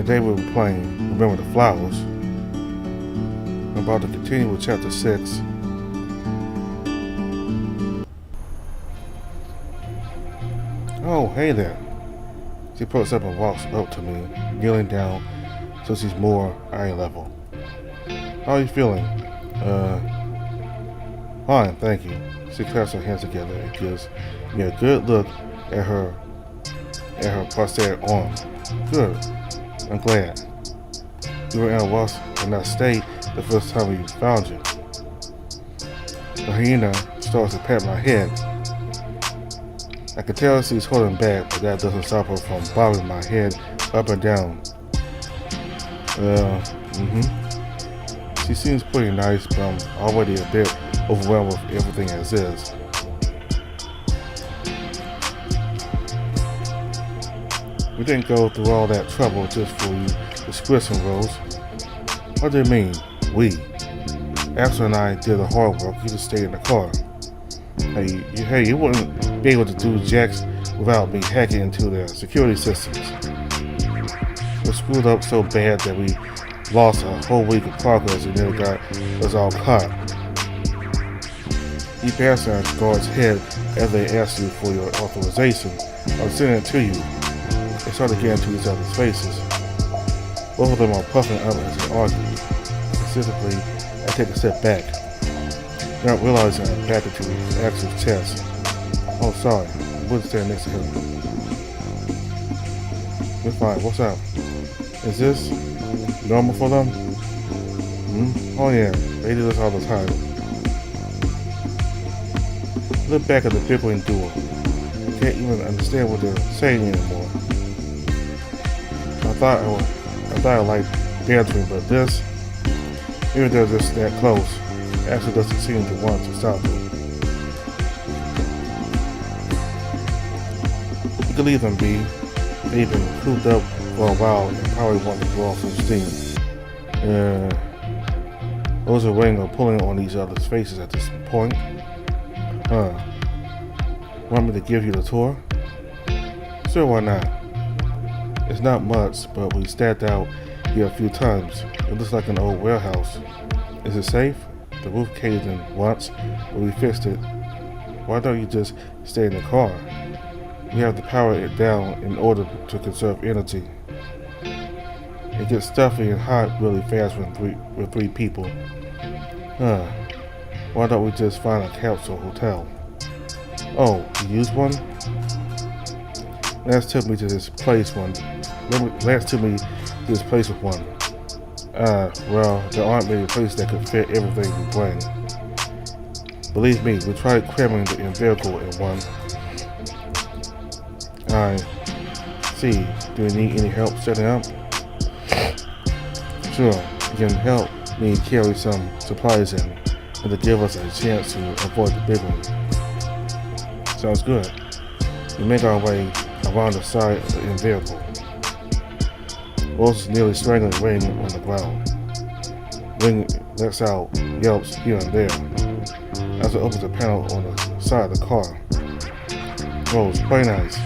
Today we were playing Remember the Flowers. I'm about to continue with chapter 6. Oh, hey there. She puts up and walks up to me, kneeling down so she's more eye level. How are you feeling? Fine, thank you. She clasps her hands together and gives me a good look at her prosthetic arm. Good. I'm glad. You were in that state the first time we found you. The hyena starts to pat my head. I can tell she's holding back, but that doesn't stop her from bobbing my head up and down. She seems pretty nice, but I'm already a bit overwhelmed with everything as is. We didn't go through all that trouble just for you to squish some rolls. What do you mean, we? Axel and I did the hard work, you just stayed in the car. Hey, you wouldn't be able to do jacks without me hacking into their security systems. We're screwed up so bad that we lost a whole week of progress and nearly got us all caught. You passed on the guard's head as they asked you for your authorization. I'm sending it to you. They started getting into each other's faces. Both of them are puffing up as they argue. Specifically, I take a step back, not realizing I'm back into Axel's chest. Oh, sorry, I wouldn't stand next to him. We're fine, what's up? Is this normal for them? Oh yeah, they do this all the time. Look back at the bickering duo. I can't even understand what they're saying anymore. I thought I liked bantering, but this, even though they're just that close, Axel doesn't seem to want to stop them. You can leave them be. They've been cooped up for a while and probably want to blow off some steam. Those are waiting or pulling on each other's faces at this point. Want me to give you the tour? Sure, why not? It's not much, but we stepped out here a few times. It looks like an old warehouse. Is it safe? The roof caved in once, but we fixed it. Why don't you just stay in the car? We have to power it down in order to conserve energy. It gets stuffy and hot really fast with three people. Why don't we just find a capsule hotel? Oh, you used one? Lance took me to this place with one. Well, there aren't many places that could fit everything we bring. Believe me, we tried cramming the vehicle in one. I see. Do you need any help setting up? Sure, you can help me carry some supplies in, and to give us a chance to avoid the big one. Sounds good. We make our way around the side of the vehicle. Rose is nearly strangling Ring on the ground. Ring lets out yelps here and there. As it opens a panel on the side of the car. Rose, play nice.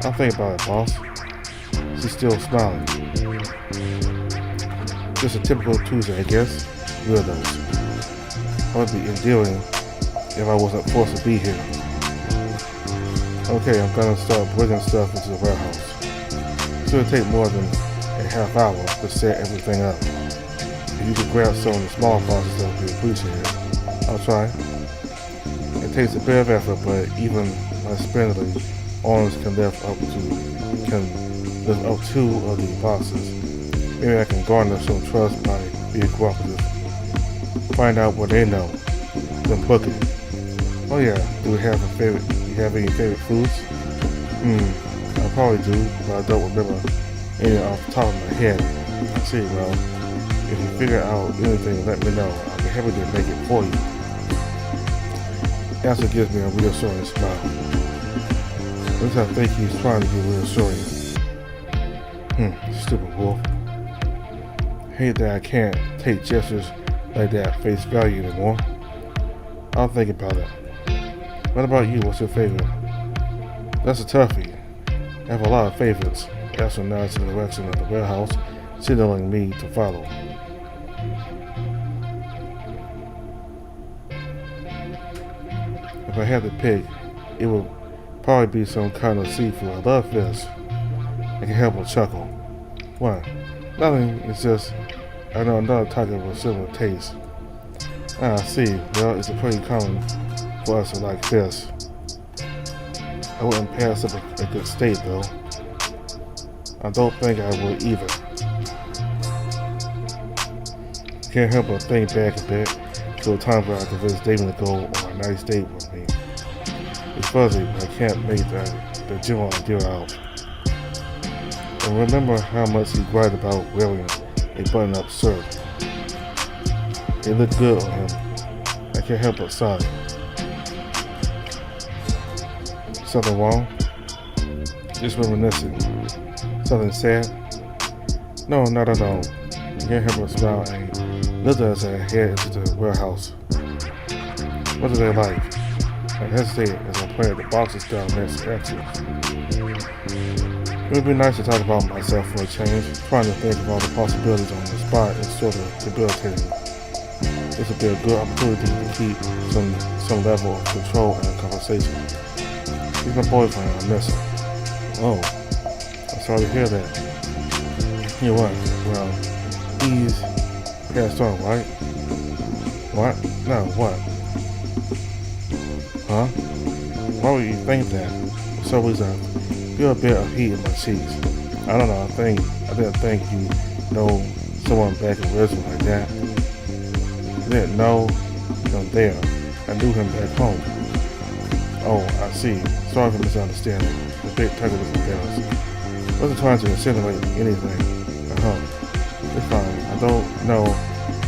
I'll think about it, boss. She's still smiling. Just a typical Tuesday, I guess. Weirdos. I would be endearing if I wasn't forced to be here. Okay, I'm gonna start bringing stuff into the warehouse. Shouldn't take more than a half hour to set everything up. If you could grab some of the smaller boxes, that would be appreciated. I'll try. It takes a bit of effort, but even my spindly arms can lift up two of the boxes. Maybe I can garner some trust by being cooperative. Find out what they know, then book it. Oh yeah, do you have any favorite foods? I probably do, but I don't remember any off the top of my head. I see, well, if you figure out anything, let me know. I'll be happy to make it for you. Answer gives me a reassuring smile. At least I think he's trying to be reassuring. Stupid wolf. Hate that I can't take gestures like that at face value anymore. I'll think about it. What about you? What's your favorite? That's a toughie. I have a lot of favorites. Castle nods in the direction of the warehouse, signaling me to follow. If I had to pick, it would probably be some kind of seafood. I love fish. I can help but chuckle. Why? Nothing, it's just I know another taco with similar taste. I see. Well, it's pretty common for us to like fish. I wouldn't pass up a good steak though. I don't think I would either. Can't help but think back a bit to a time where I convinced Damon to go on a nice date with me. It's fuzzy, but I can't make the general idea out. And remember how much he bragged about wearing a button-up shirt. It looked good on him. I can't help but sigh. Something wrong? Just reminiscing. Something sad? No, not at all. I can't help but smile and look as I head into the warehouse. What do they like? I hesitate as I point at the boxes down next to exits. It would be nice to talk about myself for a change. Trying to think of all the possibilities on the spot is sort of debilitating. This would be a good opportunity to keep some level of control in the conversation. He's my boyfriend, I miss him. Oh, I'm sorry to hear that. You know what? Well, he's passed on, right? What? No, what? Huh? Why would you think that? For some reason, I feel a bit of heat in my cheeks. I don't know, I didn't think you know someone back in Richmond like that. I didn't know him there. I knew him back home. Oh, I see. Sorry for misunderstanding. The big tickle was embarrassed. Wasn't trying to insinuate anything. It's fine. I don't know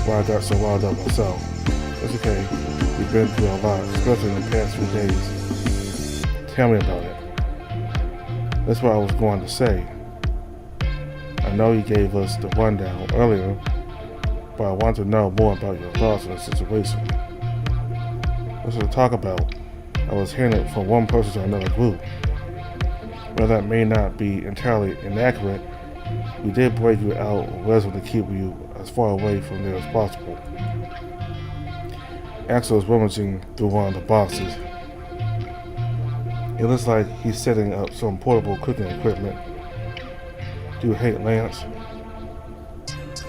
why I got so riled up myself. It's okay. We've been through a lot, especially in the past few days. Tell me about it. That's what I was going to say. I know you gave us the rundown earlier, but I want to know more about your thoughts on the situation. What's to talk about? I was hearing it from one person to another group. While that may not be entirely inaccurate, we did break you out of Westview to keep you as far away from there as possible. Axel is rummaging through one of the boxes. It looks like he's setting up some portable cooking equipment. Do you hate Lance?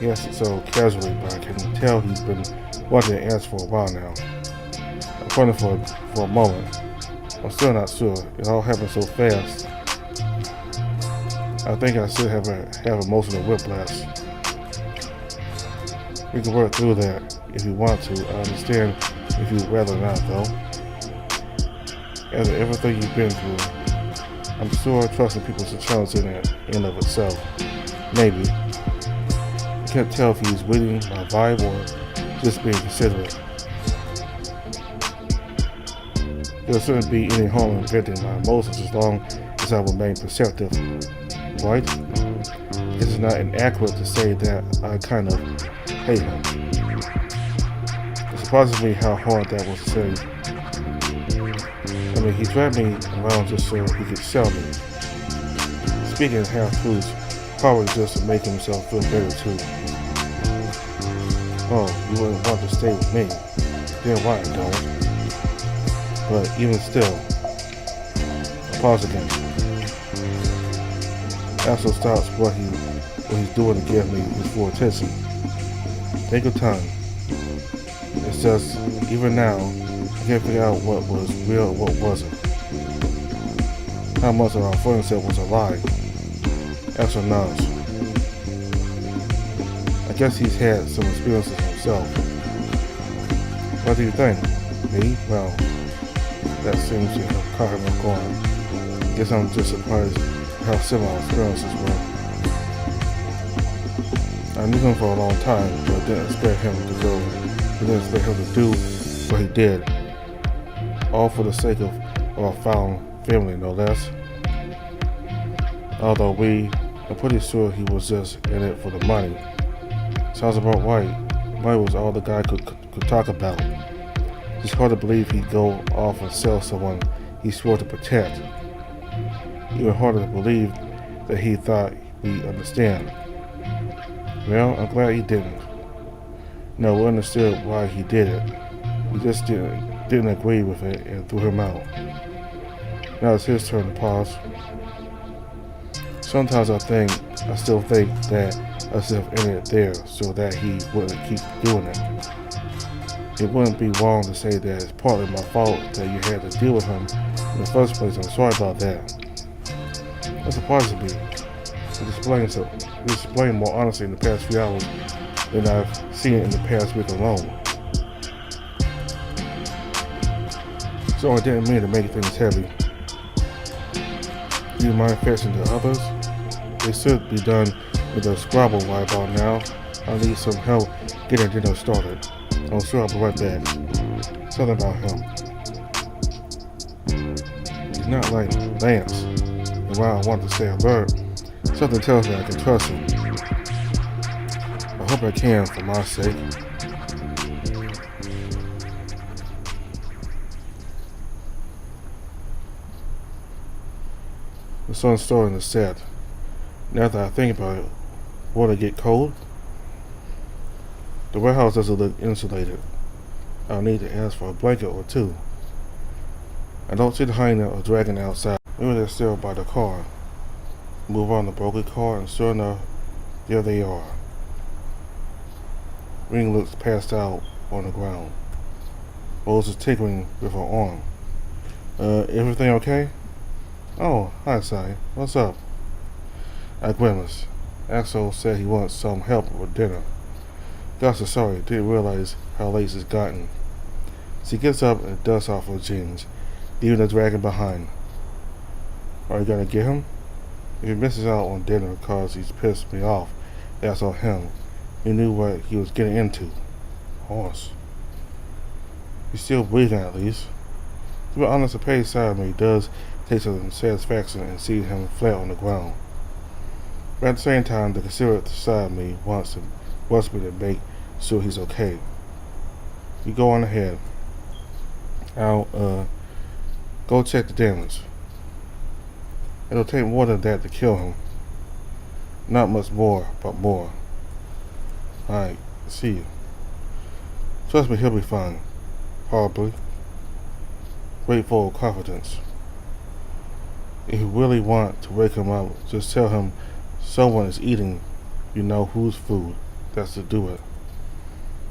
He asked it so casually, but I can tell he's been wanting to answer for a while now. I pointed for a moment. I'm still not sure. It all happened so fast. I think I should have emotional whiplash. We can work through that if you want to. I understand if you'd rather not, though. After everything you've been through, I'm sure trusting people's challenge in and of itself. Maybe. I can't tell if he's reading my vibe or just being considerate. There shouldn't be any harm in venting my emotions as long as I remain perceptive, right? It is not inaccurate to say that I kind of hate him. It surprises me how hard that was to say. I mean, he dragged me around just so he could sell me. Speaking of half-truths, probably just to make himself feel better too. Oh, you wouldn't want to stay with me. Then why don't? But even still, I pause again. Axel stops what he's doing to give me his full attention. Take your time. It's just, even now, I can't figure out what was real and what wasn't. How much of our friendship was a lie. Axel nods. I guess he's had some experiences himself. What do you think? Me? Well, that seems to have caught him off guard. Guess I'm just surprised how similar our experiences were. I knew him for a long time, but didn't expect him to do what he did. All for the sake of our found family, no less. Although I'm pretty sure he was just in it for the money. Sounds about right. Money was all the guy could talk about. It's hard to believe he'd go off and sell someone he swore to protect. Even harder to believe that he thought we understand. Well, I'm glad he didn't. No, we understood why he did it. We just didn't agree with it and threw him out. Now it's his turn to pause. Sometimes I still think that I should have ended it there so that he wouldn't keep doing it. It wouldn't be wrong to say that it's partly my fault that you had to deal with him in the first place. I'm sorry about that. That surprises me. It explained more honestly in the past few hours than I've seen it in the past week alone. So I didn't mean to make things heavy. Do you mind fetching the others? They should be done with a Scrabble right about now. I need some help getting dinner started. I'm sure I'll be right back. Something about him. He's not like Lance. And while I want to say a word, something tells me I can trust him. I hope I can for my sake. The sun's starting to set. Now that I think about it, will it get cold? The warehouse doesn't look insulated. I'll need to ask for a blanket or two. I don't see the hyena or dragon outside. Maybe they're still by the car. Move on the broken car, and sure enough, there they are. Ring looks passed out on the ground. Rose is tinkering with her arm. Everything okay? Oh, hi, Si. What's up? I grimace. Axel said he wants some help with dinner. Gosh, I'm sorry, didn't realize how late it's gotten. She gets up and dusts off her jeans, leaving the dragon behind. Are you gonna get him? If he misses out on dinner because he's pissed me off, that's on him. He knew what he was getting into. Horse. He's still breathing at least. To be honest, the paid side of me does take some satisfaction in seeing him flat on the ground. But at the same time, the considerate side of me wants me to make sure he's okay. You go on ahead. I'll go check the damage. It'll take more than that to kill him. Not much more, but more. Alright, see you. Trust me, he'll be fine. Probably. Grateful confidence. If you really want to wake him up, just tell him someone is eating you know whose food. That's to do it.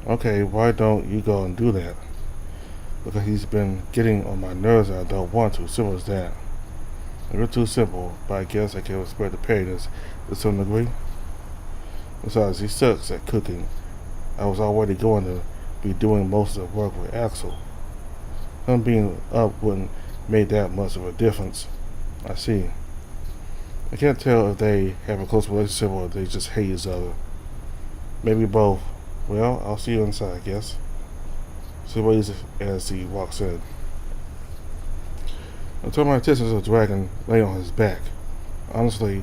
Okay, why don't you go and do that? Because he's been getting on my nerves and I don't want to. Simple as that. A bit too simple, but I guess I can respect the pettiness to some degree. Besides, he sucks at cooking. I was already going to be doing most of the work with Axel. Him being up wouldn't make that much of a difference. I see. I can't tell if they have a close relationship or if they just hate each other. Maybe both. Well, I'll see you inside, I guess. She waits as he walks in. I turn my attention to the dragon laying on his back. Honestly,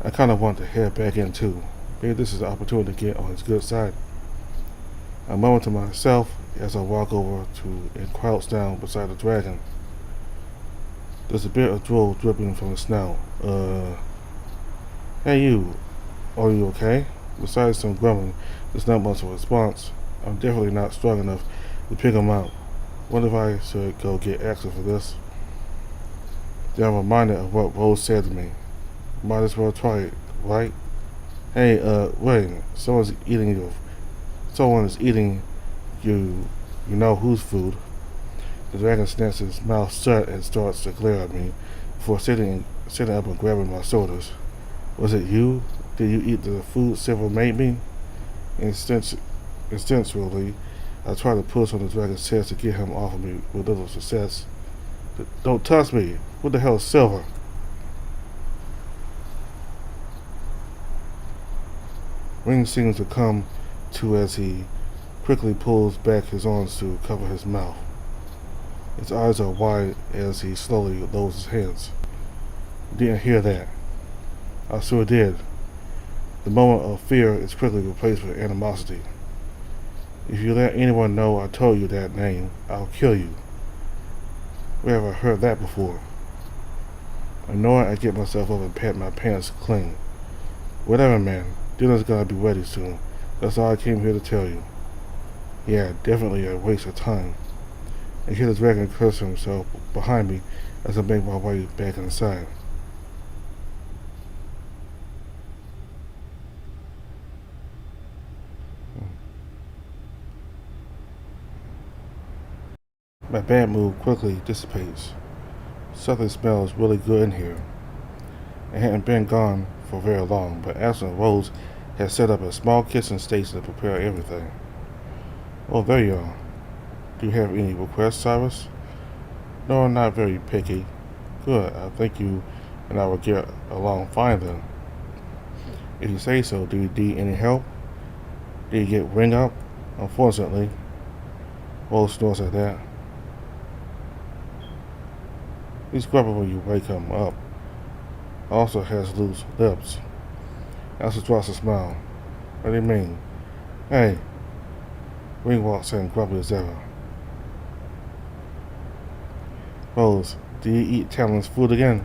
I kind of want to head back in too. Maybe this is the opportunity to get on his good side. I murmur to myself as I walk over to and crouch down beside the dragon. There's a bit of drool dripping from his snout. Hey you, are you okay? Besides some grumbling, there's not much of a response. I'm definitely not strong enough to pick him out. What if I should go get Axel for this? Then I'm reminded of what Rose said to me. Might as well try it, right? Hey, wait, someone is eating you know whose food. The dragon snaps his mouth shut and starts to glare at me before sitting up and grabbing my shoulders. Was it you? Did you eat the food Silver made me? Instinctually, I tried to push on the dragon's chest to get him off of me with little success. Don't touch me! What the hell is Silver? Ring seems to come to as he quickly pulls back his arms to cover his mouth. His eyes are wide as he slowly lowers his hands. Didn't hear that. I sure did. The moment of fear is quickly replaced with animosity. If you let anyone know I told you that name, I'll kill you. Where have I heard that before? Annoyed, I get myself up and pat my pants clean. Whatever, man. Dinner's gotta be ready soon. That's all I came here to tell you. Yeah, definitely a waste of time. I hear the dragon curse himself behind me as I make my way back inside. My bad mood quickly dissipates. Something smells really good in here. I hadn't been gone for very long, but Axel and Rose had set up a small kitchen station to prepare everything. Oh, there you are. Do you have any requests, Cyrus? No, I'm not very picky. Good, I think you and I will get along fine then. If you say so, do you need any help? Did you get ring up? Unfortunately. Rose snorts at that. He's grumpy when you wake him up. Also has loose lips. Axel draws a smile. What do you mean? Hey. Ring walks in grumpy as ever. Rose, do you eat Talon's food again?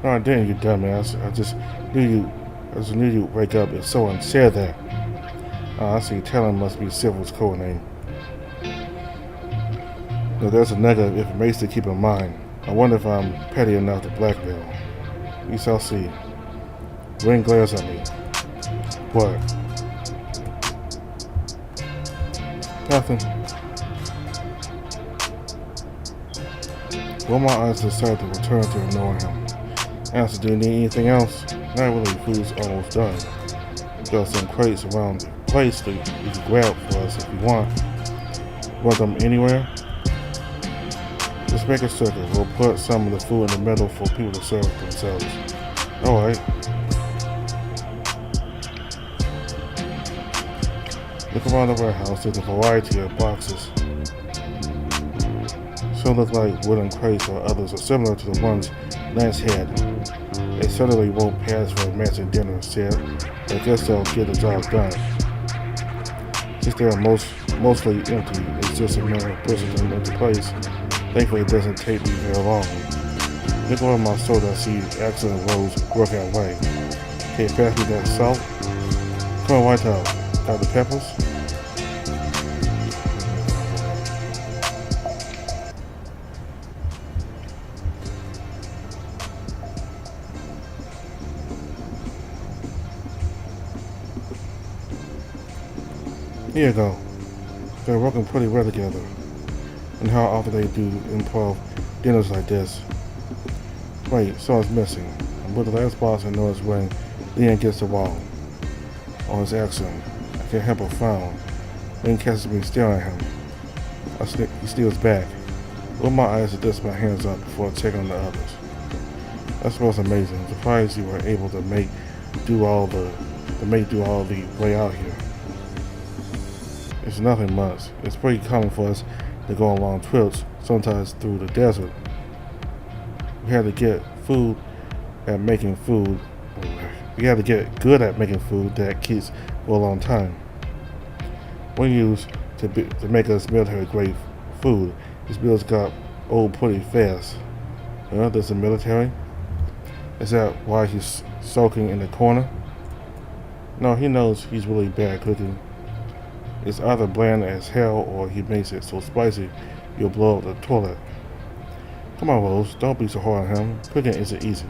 No, I didn't, you dumbass. I just knew you'd wake up if someone said that. I see. Talon must be Silver's code name. Now there's a negative information to keep in mind. I wonder if I'm petty enough to blackmail. We shall see. Ring glares at me. What? Nothing. Wilmot eyes decided to return to ignoring him. Asked, do you need anything else? Not really, food's almost done. We've got some crates around the place that you can grab for us if you want. Want them anywhere? Just make a circle. We'll put some of the food in the middle for people to serve themselves. Alright. Look around the warehouse. There's a variety of boxes. Some look like wooden crates, while others are similar to the ones Lance had. They certainly won't pass for a matching dinner set, but I guess they'll get the job done. Since they are mostly empty, it's just a matter of pushing them into place. Thankfully, it doesn't take me very long. Look over my soda, I see Axel and Rose working away. Okay, pass me that salt. Come on, White House. Got the peppers? Here you go. They're working pretty well together. And how often they do improv dinners like this. Wait, someone's missing. I'm with the last boss I noticed when Leon gets the wall. On his accent. I can't help but frown. Leon catches me staring at him. He steals back. With my eyes, I dust my hands up before I check on the others. That smells amazing. I'm surprised you were able to make do all the way out here. It's nothing much. It's pretty common for us to go on long trips, sometimes through the desert. We had to get good at making food that keeps for a long time. We used to make us military grade food. These meals got old pretty fast. There's the military. Is that why he's sulking in the corner? No, he knows he's really bad at cooking. It's either bland as hell or he makes it so spicy you'll blow up the toilet. Come on, Rose, don't be so hard on him. Cooking isn't easy.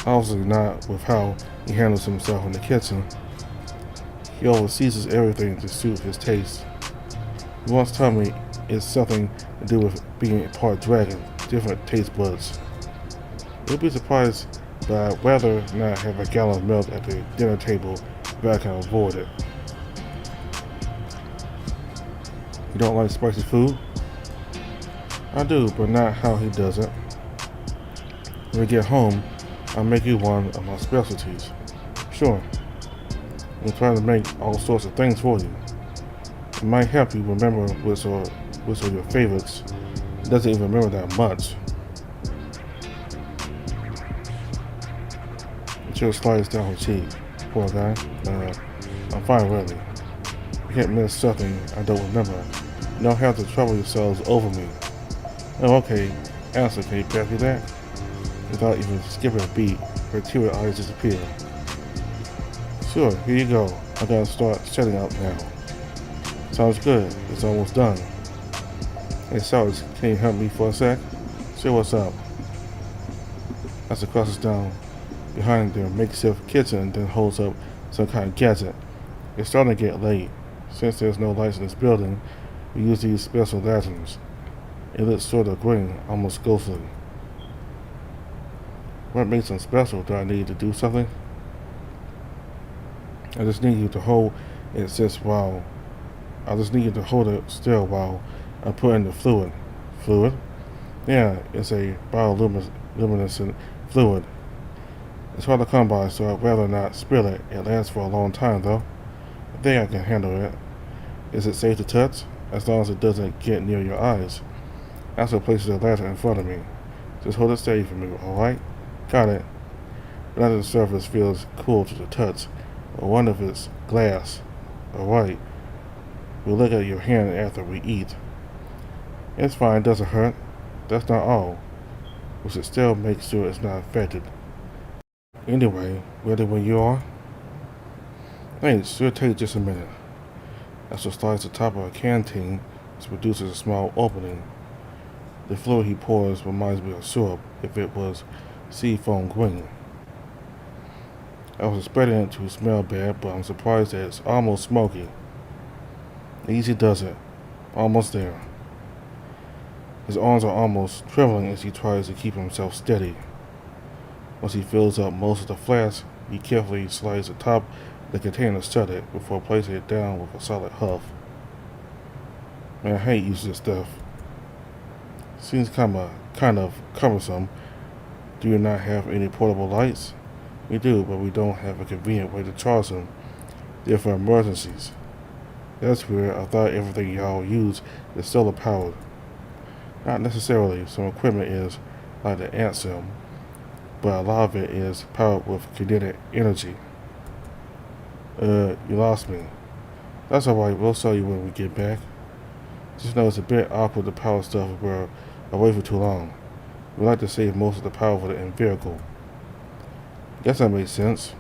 Obviously not with how he handles himself in the kitchen. He oversees everything to suit his taste. He once told me it's something to do with being part dragon, different taste buds. You'll be surprised, but I'd rather not have a gallon of milk at the dinner table if I can avoid it. You don't like spicy food? I do, but not how he does it. When we get home, I'll make you one of my specialties. Sure. I'm trying to make all sorts of things for you. It might help you remember which are your favorites. He doesn't even remember that much. Jill slides down her cheek. Poor guy. I'm fine, really. You can't miss something I don't remember. You don't have to trouble yourselves over me. Oh, okay. Answer, can you pass me that? Without even skipping a beat, her teary eyes disappear. Sure, here you go. I gotta start setting up now. Sounds good. It's almost done. Hey, Cyrus, can you help me for a sec? Sure, what's up? As it crosses down behind their makeshift kitchen and then holds up some kind of gadget. It's starting to get late. Since there's no lights in this building, we use these special lanterns. It looks sort of green, almost ghostly. What makes them special? Do I need to do something? I just need you to hold it still while I put in the fluid. Fluid? Yeah, it's a bioluminescent fluid. It's hard to come by, so I'd rather not spill it. It lasts for a long time, though. I think I can handle it. Is it safe to touch? As long as it doesn't get near your eyes. Astro places the lantern in front of me. Just hold it steady for me, alright? Got it. The lantern's surface feels cool to the touch. I wonder if it's glass. Alright. We'll look at your hand after we eat. It's fine, doesn't hurt. That's not all. We should still make sure it's not infected. Anyway, ready when you are? Thanks, should take just a minute. Astro slides the top of a canteen, which produces a small opening. The fluid he pours reminds me of syrup if it was seafoam green. I was expecting it to smell bad, but I'm surprised that it's almost smoky. Easy does it. Almost there. His arms are almost trembling as he tries to keep himself steady. Once he fills up most of the flask, he carefully slides the top of the container shut it before placing it down with a solid huff. Man, I hate using this stuff. Seems kind of cumbersome. Do you not have any portable lights? We do, but we don't have a convenient way to charge them. They're for emergencies. That's weird. I thought everything y'all use is solar powered. Not necessarily. Some equipment is, like the Antsim, but a lot of it is powered with kinetic energy. You lost me. That's alright, we'll show you when we get back. Just know it's a bit awkward to power stuff if we're away for too long. We like to save most of the power for the in-vehicle. Guess that makes sense.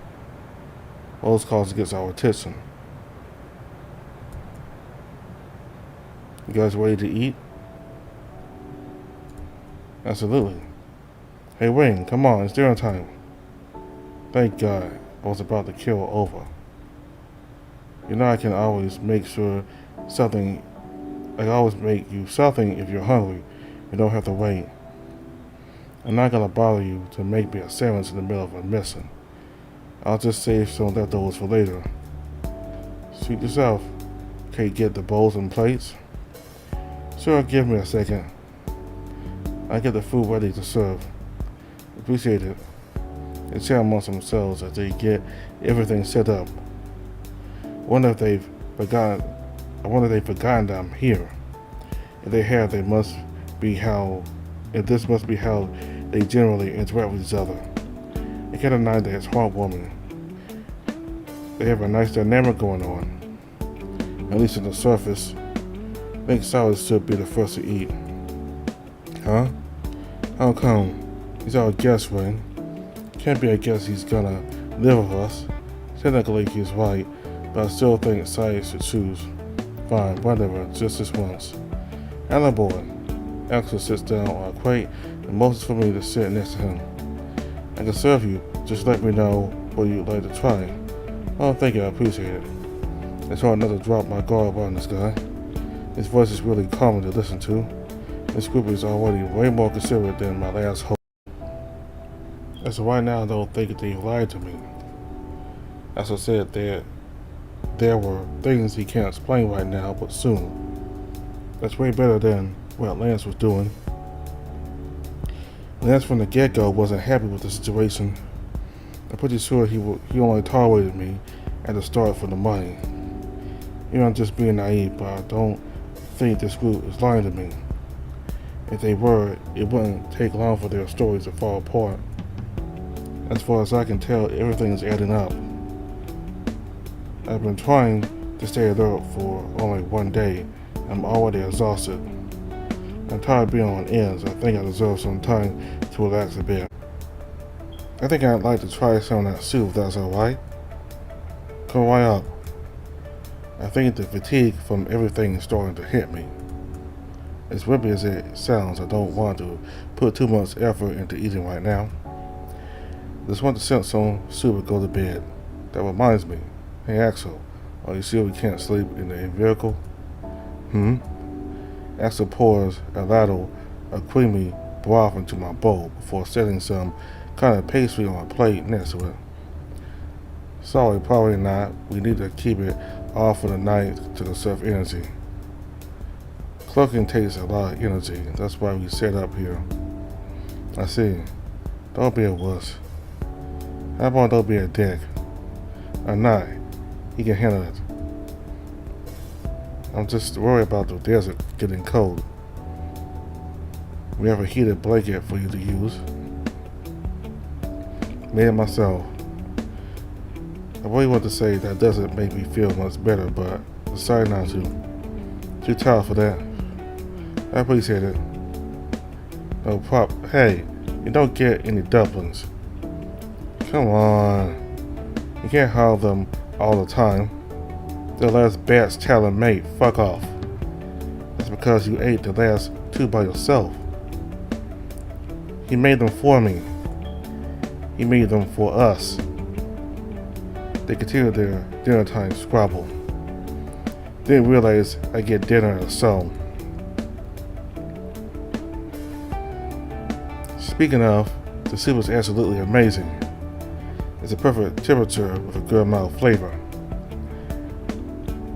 Those calls gets our attention. You guys ready to eat? Absolutely. Hey Wayne, come on, it's dinner time. Thank God, I was about to kill over. You know I can always make you something if you're hungry. You don't have to wait. I'm not gonna bother you to make me a sandwich in the middle of a mission. I'll just save some leftovers for later. Suit yourself. Can you get the bowls and plates? Sure, give me a second. I get the food ready to serve. Appreciate it. They chat amongst themselves as they get everything set up. I wonder if they've forgotten that I'm here. If they have, this must be how they generally interact with each other. It kind of nice that it's heartwarming. They have a nice dynamic going on. At least on the surface. I think Cyrus should be the first to eat. Huh? How come? He's our guest, Wayne. Can't be a guest he's gonna live with us. Technically he's right, but I still think Cyrus should choose. Fine, whatever, just this once. And aboard. Axel sits down on a crate and motions for me to sit next to him. I can serve you, just let me know what you'd like to try. Oh, thank you, I appreciate it. It's hard not to drop my guard around this guy. His voice is really calming to listen to. This group is already way more considerate than my last host. As of right now, I don't think they lied to me. As I said, there were things he can't explain right now, but soon. That's way better than what Lance was doing. Lance from the get-go wasn't happy with the situation. I'm pretty sure he only tolerated me at the start for the money. You know, I'm just being naive, but I don't think this group is lying to me. If they were, it wouldn't take long for their stories to fall apart. As far as I can tell, everything's adding up. I've been trying to stay alert for only one day. I'm already exhausted. I'm tired of being on ends. I think I deserve some time to relax a bit. I think I'd like to try some of that soup if that's alright. Come right up. I think the fatigue from everything is starting to hit me. As wimpy as it sounds, I don't want to put too much effort into eating right now. Just want to sip some soup and go to bed. That reminds me. Hey Axel, are you sure we can't sleep in the vehicle? Axel pours a ladle of creamy broth into my bowl before setting some kind of pastry on a plate next to it. Sorry, probably not. We need to keep it off for the night to conserve energy. Cloaking takes a lot of energy. That's why we set up here. I see. Don't be a wuss. How about don't be a dick? Or not. He can handle it. I'm just worried about the desert getting cold. We have a heated blanket for you to use. Made it myself. I really want to say that doesn't make me feel much better, but decided not to. Too tired for that. I appreciate it. No prop. Hey, you don't get any dumplings. Come on. You can't have them all the time. The last batch talent mate. Fuck off. That's because you ate the last two by yourself. He made them for me. He made them for us. They continued their dinner time squabble. Didn't realize I get dinner at a so. Speaking of, the soup is absolutely amazing. It's a perfect temperature with a good amount of flavor.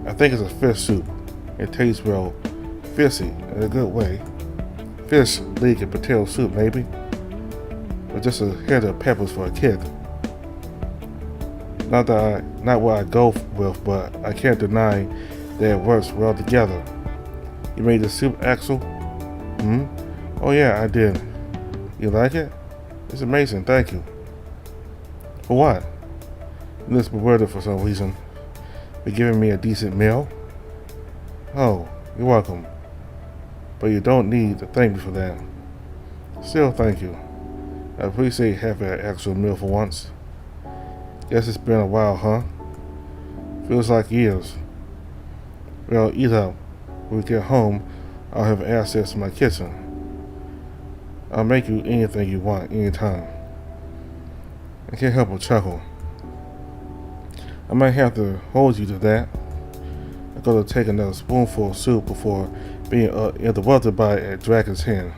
I think it's a fish soup. It tastes well fishy in a good way. Fish, leek, and potato soup maybe. Or just a hint of peppers for a kick. Not what I go with, but I can't deny that it works well together. You made the soup, Axel? Oh yeah, I did. You like it? It's amazing, thank you. For what? You look bewildered for some reason. For giving me a decent meal? Oh, you're welcome. But you don't need to thank me for that. Still, thank you. I appreciate having an actual meal for once. Guess it's been a while, huh? Feels like years. Well, eat up. When we get home, I'll have access to my kitchen. I'll make you anything you want, anytime. I can't help but chuckle. I might have to hold you to that. I gotta take another spoonful of soup before being interrupted by a dragon's hen.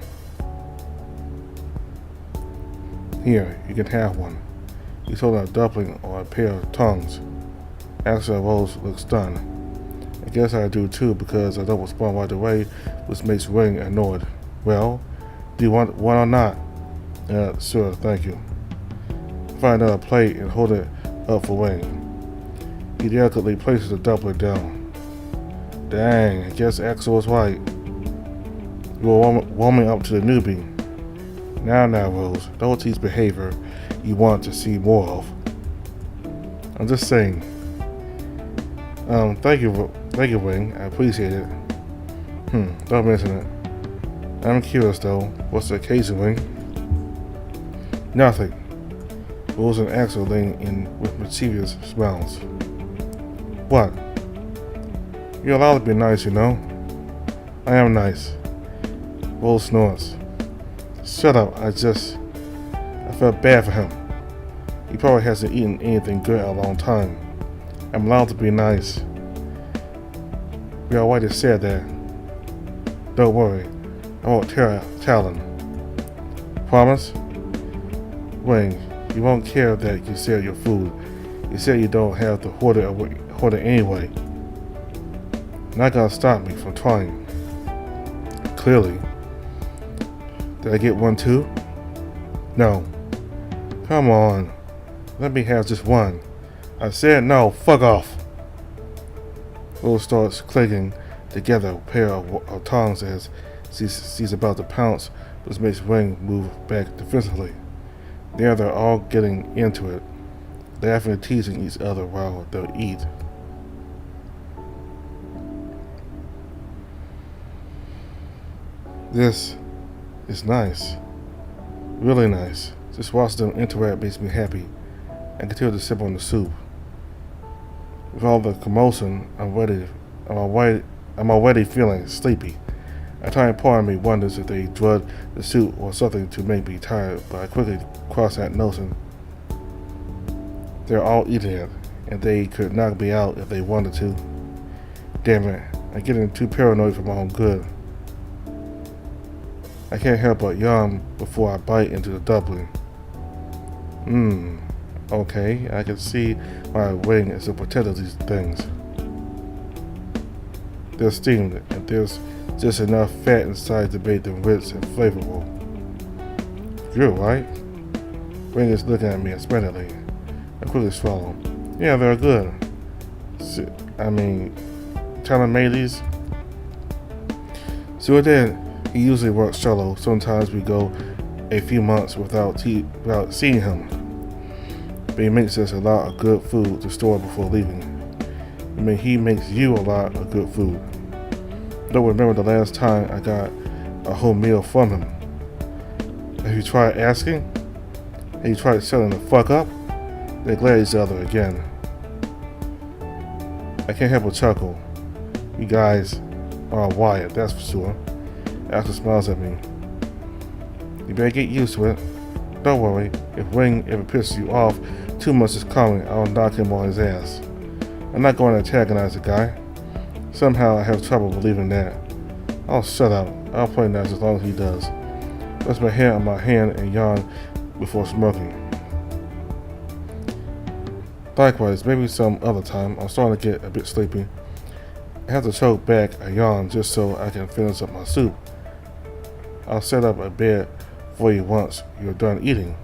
Here, you can have one. He's holding a dumpling or a pair of tongues. Axel Rose looks stunned. I guess I do too because I don't respond right away, which makes Wing annoyed. Well, do you want one or not? Sure, thank you. Find another plate and hold it up for Wing. He delicately places the dumpling down. Dang, I guess Axel was right. You were warming up to the newbie. Now, Rose, don't teach behavior you want to see more of. I'm just saying. Thank you, Wing. I appreciate it. Don't mention it. I'm curious though. What's the occasion, Wing? Nothing. Rose and Axel lean in with mischievous smiles. What? You're allowed to be nice, you know. I am nice. Rose snorts. Shut up, I felt bad for him. He probably hasn't eaten anything good in a long time. I'm allowed to be nice. We already said that. Don't worry, I won't tell him. Promise? Wayne, you won't care that you sell your food. You said you don't have to hoard it anyway. Not gonna stop me from trying. Clearly. Did I get one too? No. Come on. Let me have just one. I said no. Fuck off. Rose starts clicking together a pair of tongs as she's about to pounce, which makes Wing move back defensively. There they're all getting into it, laughing and teasing each other while they eat. This is nice. Really nice. Just watching them interact makes me happy. I continue to sip on the soup. With all the commotion, I'm already feeling sleepy. A tiny part of me wonders if they drugged the soup or something to make me tired, but I quickly cross that notion. They're all eating it, and they could knock me out if they wanted to. Damn it, I'm getting too paranoid for my own good. I can't help but yawn before I bite into the dumpling. Okay, I can see why waiting is to protect these things. They're steamed, and there's just enough fat inside to make them rich and flavorful. Good, right? Wing is looking at me expectantly. I quickly swallow. Yeah, they're good. Tyler made these. So then, he usually works solo. Sometimes we go a few months without seeing him. But he makes us a lot of good food to store before leaving. He makes you a lot of good food. Don't remember the last time I got a whole meal from him. Have you tried asking? Have you tried shutting the fuck up? They glare at each other again. I can't help but chuckle. You guys are wired, that's for sure. Asher smiles at me. You better get used to it. Don't worry, if Wing ever pisses you off, too much is coming, I'll knock him on his ass. I'm not going to antagonize the guy. Somehow I have trouble believing that. I'll shut up. I'll play nice as long as he does. Rest my hand on my hand and yawn before smoking. Likewise, maybe some other time. I'm starting to get a bit sleepy. I have to choke back a yawn just so I can finish up my soup. I'll set up a bed for you once you're done eating.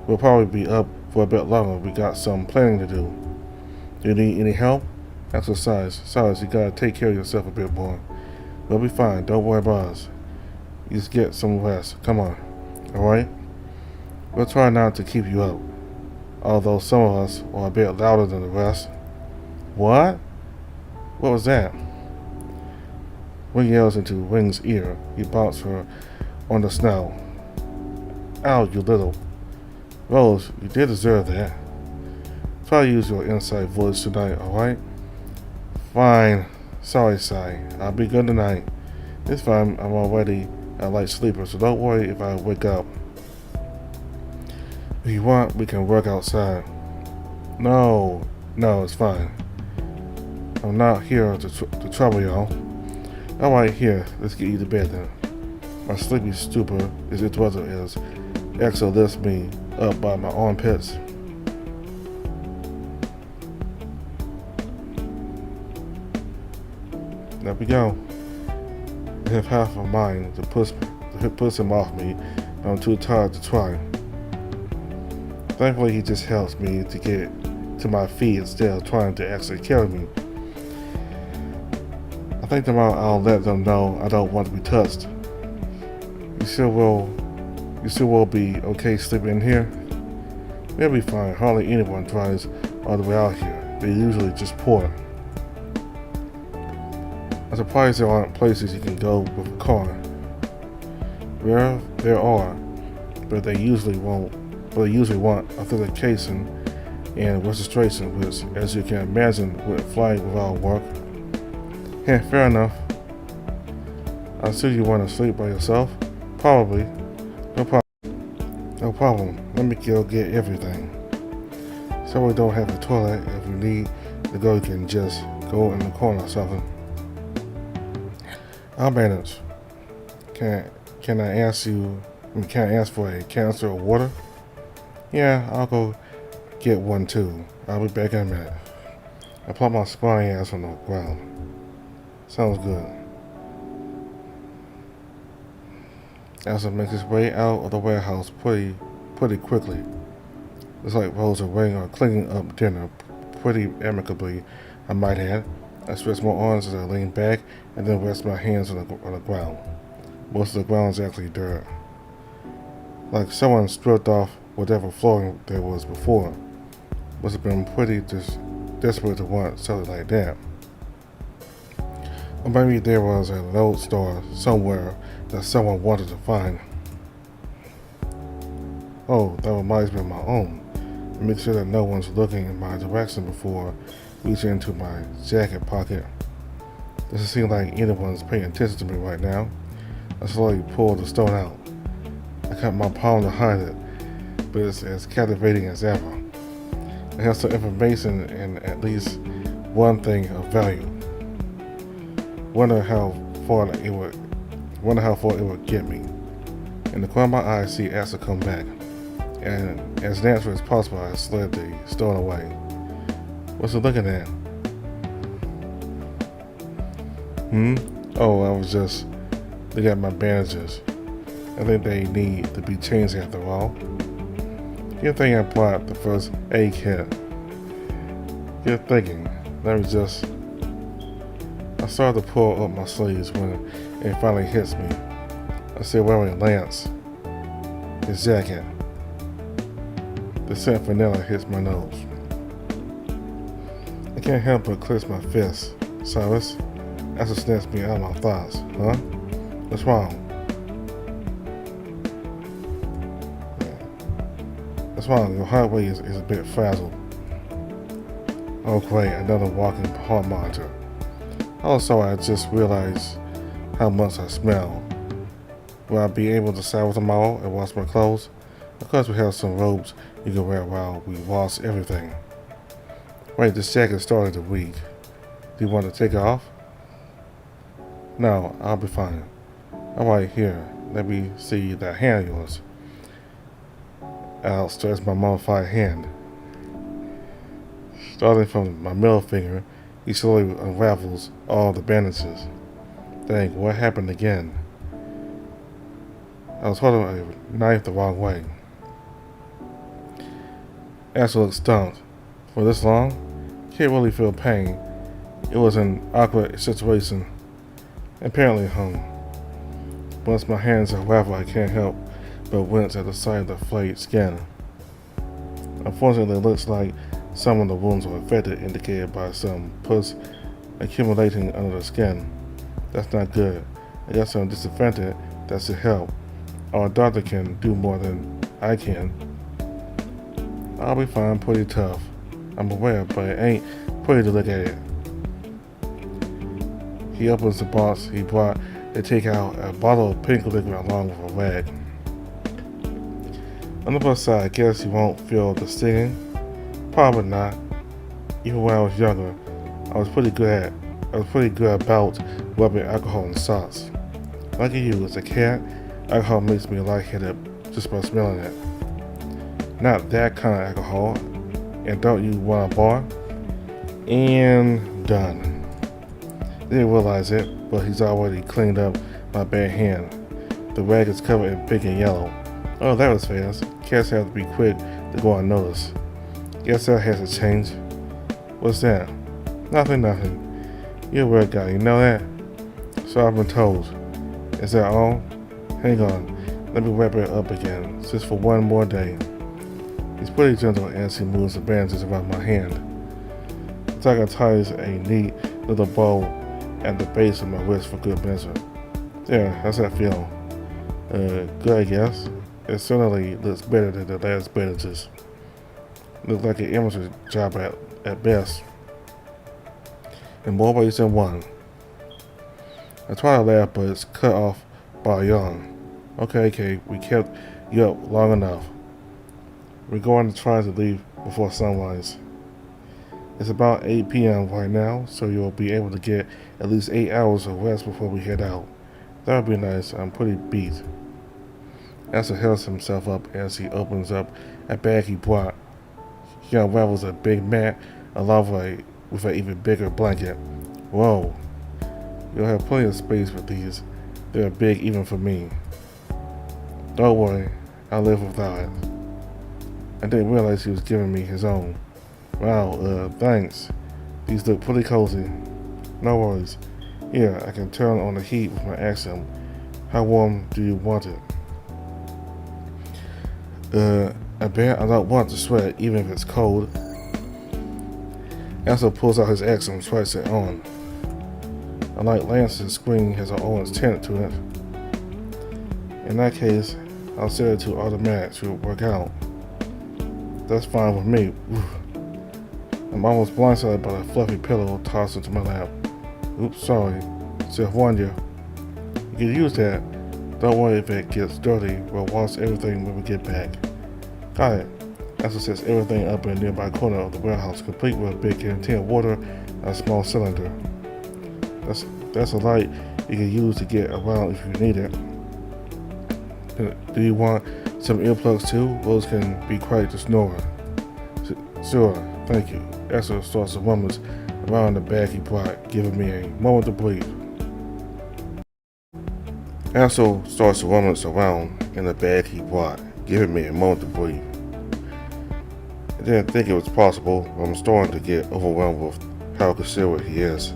We'll probably be up for a bit longer. We got some planning to do. Do you need any help? Exercise. Silas, you gotta take care of yourself a bit more. We'll be fine. Don't worry about us. You just get some rest. Come on. Alright? We'll try not to keep you up. Although some of us are a bit louder than the rest. What? What was that? Wing yells into Wing's ear. He bounces her on the snout. Ow, you little. Rose, you did deserve that. Try to use your inside voice tonight, alright? Fine. Sorry, Sai. I'll be good tonight. This time I'm already a light sleeper, so don't worry if I wake up. If you want, we can work outside. No, it's fine. I'm not here to trouble y'all. Alright, here, let's get you to bed then. My sleepy stupor, as it was is, Exo lifts me up by my armpits. There we go. I have half a mind to push him off me, but I'm too tired to try. Thankfully, he just helps me to get to my feet instead of trying to actually carry me. I think tomorrow I'll let them know I don't want to be touched. You still will be okay sleeping in here? They'll be fine. Hardly anyone drives all the way out here. They usually just pour. I'm surprised there aren't places you can go with a car. Well, there are, but they usually want authentication and registration, which, as you can imagine, would fly without work. Yeah, fair enough. I see you want to sleep by yourself. Probably. No problem. Let me go get everything. So we don't have a toilet. If you need to go, you can just go in the corner or something. I'll manage. Can I ask for a canister of water? Yeah, I'll go get one too. I'll be back in a minute. I plop my sprawling ass on the ground. Sounds good. Elsa makes his way out of the warehouse pretty quickly. It's like Rose and Wing are cleaning up dinner pretty amicably, I might add. I stretch my arms as I lean back and then rest my hands on the ground. Most of the ground is actually dirt. Like someone stripped off whatever flooring there was before. Must have been pretty desperate to want something like that. Or maybe there was an old store somewhere that someone wanted to find. Oh, that reminds me of my own. Make sure that no one's looking in my direction before reaching into my jacket pocket. Doesn't seem like anyone's paying attention to me right now. I slowly pulled the stone out. I cut my palm to hide it, but it's as captivating as ever. It has some information and at least one thing of value. Wonder how far it would get me. In the corner of my eye, I see Asa come back, and as naturally as possible, I slid the stone away. What's it looking at? Oh, I was just looking at my bandages. I think they need to be changed after all. Good thing I brought the first aid kit. Good thinking. I started to pull up my sleeves when it finally hits me. I see wearing Lance, his jacket. The scent vanilla hits my nose. I can't help but clench my fist. Cyrus, Asa snatched me out of my thoughts. Huh? What's wrong? What's wrong? Your heart rate is a bit frazzled. Oh great, another walking heart monitor. Also, I just realized how much I smell. Will I be able to shower tomorrow and wash my clothes? Of course, we have some robes you can wear while we wash everything. Wait, this jacket started a week. Do you want to take it off? No, I'll be fine. Alright, here, let me see that hand of yours. I'll stretch my mummified hand. Starting from my middle finger, he slowly unravels all the bandages. Dang, what happened again? I was holding a knife the wrong way. Asa looked stumped. For this long? Can't really feel pain. It was an awkward situation. Apparently hung. Once my hands unravel, I can't help but wince at the sight of the flayed skin. Unfortunately, it looks like some of the wounds were infected, indicated by some pus accumulating under the skin. That's not good. I got some disinfectant that should help. Our doctor can do more than I can. I'll be fine, pretty tough. I'm aware, but it ain't pretty to look at it. He opens the box he brought. They take out a bottle of pink liquid along with a rag. On the plus side, I guess you won't feel the stinging. Probably not. Even when I was younger, I was pretty good about rubbing alcohol in socks. Like you, as a cat, alcohol makes me lightheaded just by smelling it. Not that kind of alcohol. And don't you want a bar? And done. Didn't realize it, but he's already cleaned up my bad hand. The rag is covered in pink and yellow. Oh, that was fast. Cats have to be quick to go unnoticed. Guess that has to change. What's that? Nothing. You're a weird guy, you know that? So I've been told. Is that all? Hang on. Let me wrap it up again, just for one more day. He's pretty gentle as he moves the bandages around my hand. The tiger ties a neat little bow at the base of my wrist for good measure. There, how's that feel? Good, I guess. It certainly looks better than the last bandages. Looks like an amateur job at best. In more ways than one. I try to laugh, but it's cut off by a yawn. Okay, we kept you up long enough. We're going to try to leave before sunrise. It's about 8 p.m. right now, so you'll be able to get at least 8 hours of rest before we head out. That would be nice. I'm pretty beat. Asa helps himself up as he opens up a bag he brought. He unravels a big mat along with an even bigger blanket. Whoa. You'll have plenty of space with these. They're big even for me. Don't worry, I'll live without it. I didn't realize he was giving me his own. Wow, thanks. These look pretty cozy. No worries. Here, I can turn on the heat with my accent. How warm do you want it? I bet I don't want to sweat even if it's cold. Asa pulls out his axe and strikes it on. Unlike Lance's screen has her own tint to it. In that case, I'll set it to automatic to work out. That's fine with me. I'm almost blindsided by a fluffy pillow tossed into my lap. Oops, sorry. Self-warned you. You can use that. Don't worry if it gets dirty. We'll wash everything when we get back. Got it. Asa sets everything up in a nearby corner of the warehouse, complete with a big canteen of water and a small cylinder. That's a light you can use to get around if you need it. Do you want some earplugs too? Those can be quiet to snore. Sure, thank you. Asa starts to rummage around the bag he brought, giving me a moment to breathe. Asa starts to rummage around in the bag he brought, giving me a moment to breathe. I didn't think it was possible, but I'm starting to get overwhelmed with how considerate he is.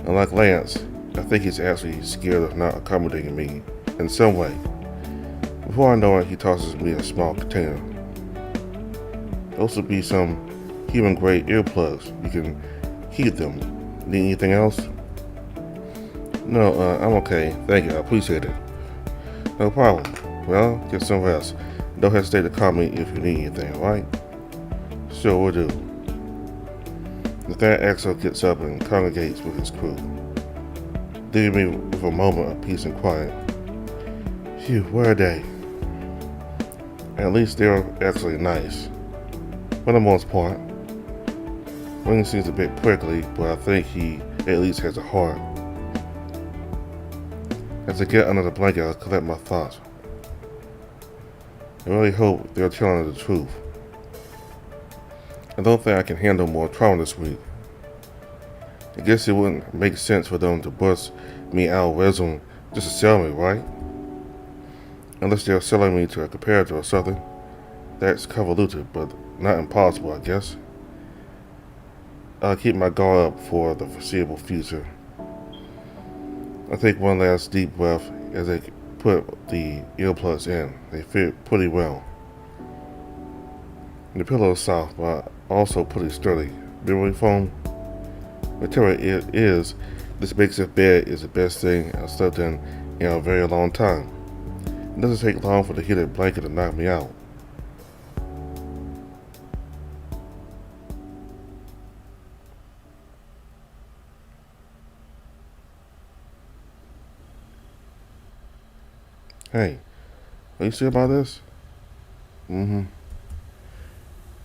Unlike Lance, I think he's actually scared of not accommodating me in some way. Before I know it, he tosses me a small container. Those would be some human-grade earplugs. You can heat them. Need anything else? No, I'm okay. Thank you. I appreciate it. No problem. Well, get some rest. Don't hesitate to call me if you need anything, alright? Sure, will do. With that, Axel gets up and congregates with his crew, leaving me with a moment of peace and quiet. Phew, where are they? At least they're actually nice. For the most part. Wing seems a bit prickly, but I think he at least has a heart. As I get under the blanket, I collect my thoughts. I really hope they're telling the truth. I don't think I can handle more trauma this week. I guess it wouldn't make sense for them to bust me out of resume just to sell me, right? Unless they're selling me to a competitor or something. That's convoluted, but not impossible, I guess. I'll keep my guard up for the foreseeable future. I take one last deep breath as I put the earplugs in. They fit pretty well. The pillow is soft, but also pretty sturdy. Memory foam material it is. This makes it bed is the best thing I've slept in a very long time. It doesn't take long for the heated blanket to knock me out. Hey, are you sure about this? Mm-hmm.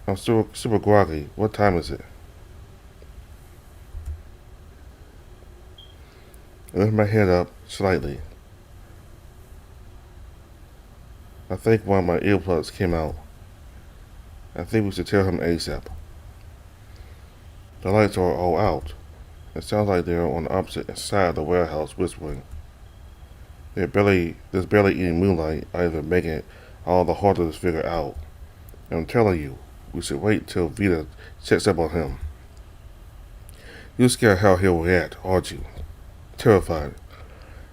I'm still super groggy. What time is it? I lift my head up slightly. I think one of my earplugs came out. I think we should tell him ASAP. The lights are all out. It sounds like they're on the opposite side of the warehouse whispering. There's barely any moonlight, either making it all the harder to figure out. And I'm telling you, we should wait till Vita checks up on him. You're scared how he'll react, aren't you? Terrified.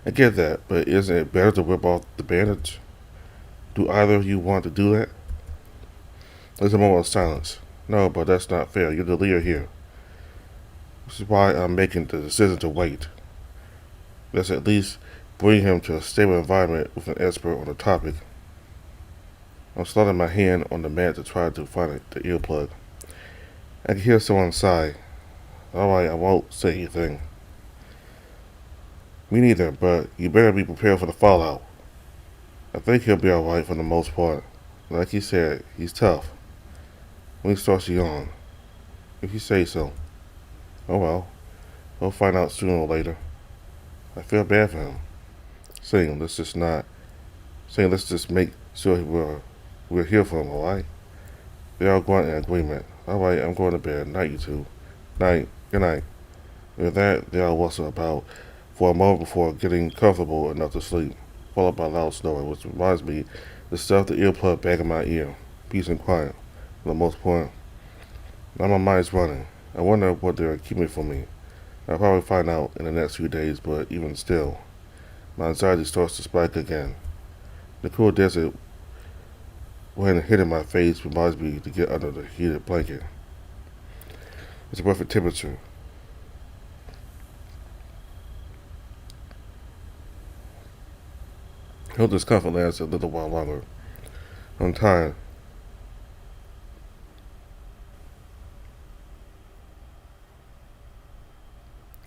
I get that, but isn't it better to rip off the bandage? Do either of you want to do that? There's a moment of silence. No, but that's not fair. You're the leader here. This is why I'm making the decision to wait. Let's at least bring him to a stable environment with an expert on the topic. I'm sliding my hand on the mat to try to find the earplug. I can hear someone sigh. Alright, I won't say anything. Me neither, but you better be prepared for the fallout. I think he'll be alright for the most part. Like he said, he's tough. When he starts to yawn. If you say so. Oh well. We'll find out sooner or later. I feel bad for him. Saying let's just make sure we're here for him, alright? They all grunt in agreement. Alright, I'm going to bed. Night, you two. Night. Good night. With that, they all rustle about for a moment before getting comfortable enough to sleep, followed by loud snoring, which reminds me to stuff the earplug back in my ear. Peace and quiet, for the most part. Now my mind's running. I wonder what they're keeping from me. I'll probably find out in the next few days, but even still, my anxiety starts to spike again. The cool desert wind hitting my face reminds me to get under the heated blanket. It's a perfect temperature. Hope this comfort lasts a little while longer. I'm tired.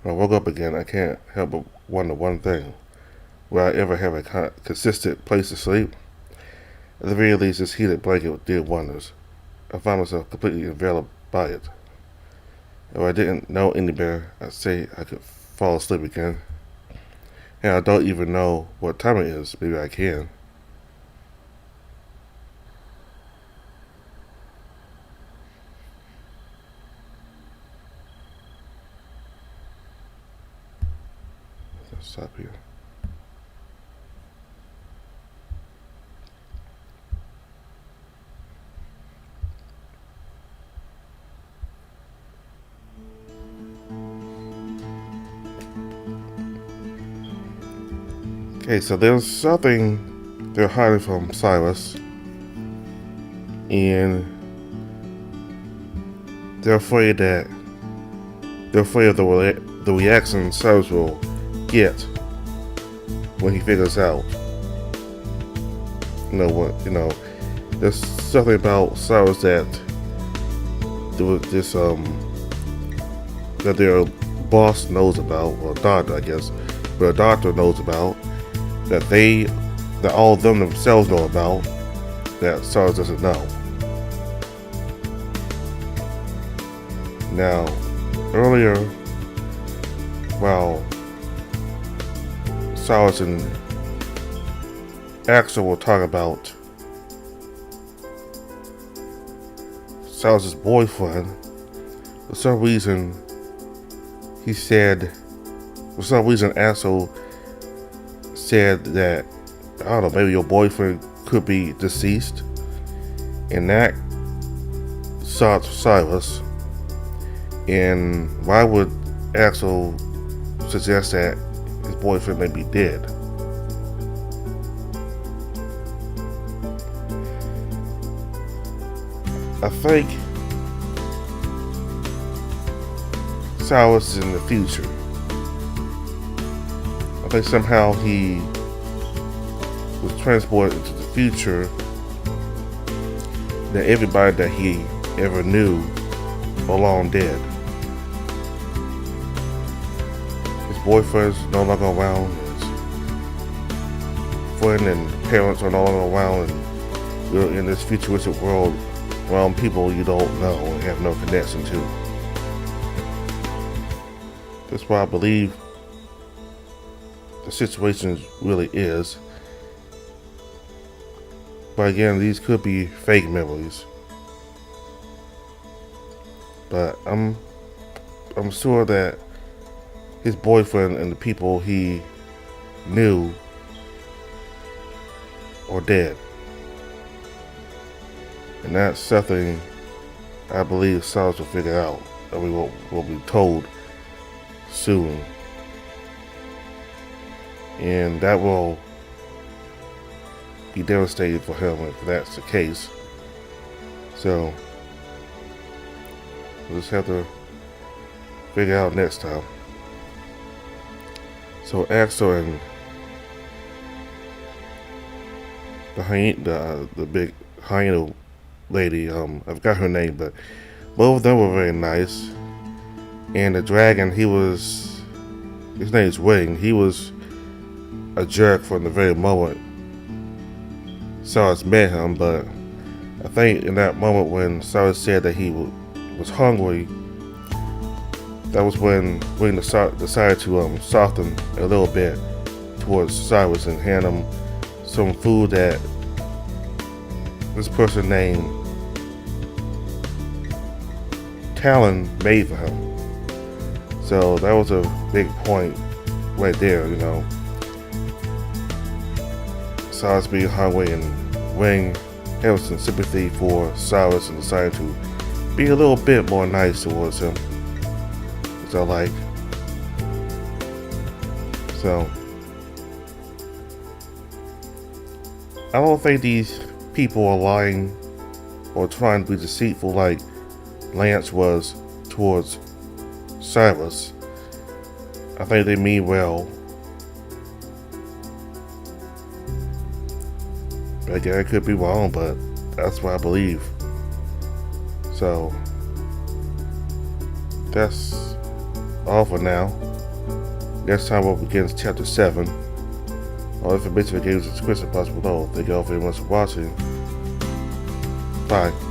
When I woke up again, I can't help but wonder one thing. Will I ever have a consistent place to sleep? At the very least, this heated blanket did wonders. I found myself completely enveloped by it. If I didn't know any better, I'd say I could fall asleep again. And I don't even know what time it is. Maybe I can. Let's stop here. Okay, so there's something they're hiding from Cyrus, and they're afraid of the reaction Cyrus will get when he figures out. There's something about Cyrus that that their boss knows about, or doctor, I guess, but a doctor knows about. That all of them themselves know about, that Cyrus doesn't know. Now, earlier, while Cyrus and Axel will talk about Cyrus's boyfriend, for some reason Axel said that, I don't know, maybe your boyfriend could be deceased, and that shocked Cyrus. And why would Axel suggest that his boyfriend may be dead? I think Cyrus is in the future. I think somehow he was transported into the future, that everybody that he ever knew are long dead. His boyfriend's no longer around, his friend and parents are no longer around, and you're in this futuristic world around people you don't know and have no connection to. That's why I believe the situation really is. But again, these could be fake memories. But I'm sure that his boyfriend and the people he knew are dead. And that's something I believe Cyrus will figure out, that we will be told soon. And that will be devastating for him if that's the case. So we'll just have to figure out next time. So Axel and the big hyena lady, I forgot her name, but both of them were very nice. And the dragon, his name's Wing, he was a jerk from the very moment Cyrus met him, but I think in that moment when Cyrus said that he was hungry, that was when Wing decided to soften a little bit towards Cyrus and hand him some food that this person named Talon made for him. So that was a big point right there, Cyrus being hungry, and Wing having some sympathy for Cyrus and decided to be a little bit more nice towards him, which I like. So I don't think these people are lying or trying to be deceitful like Lance was towards Cyrus. I think they mean well. Again, I could be wrong, but that's what I believe. So that's all for now. Next time we'll begin chapter 7. All information for games is description box below. Thank you all very much for watching. Bye.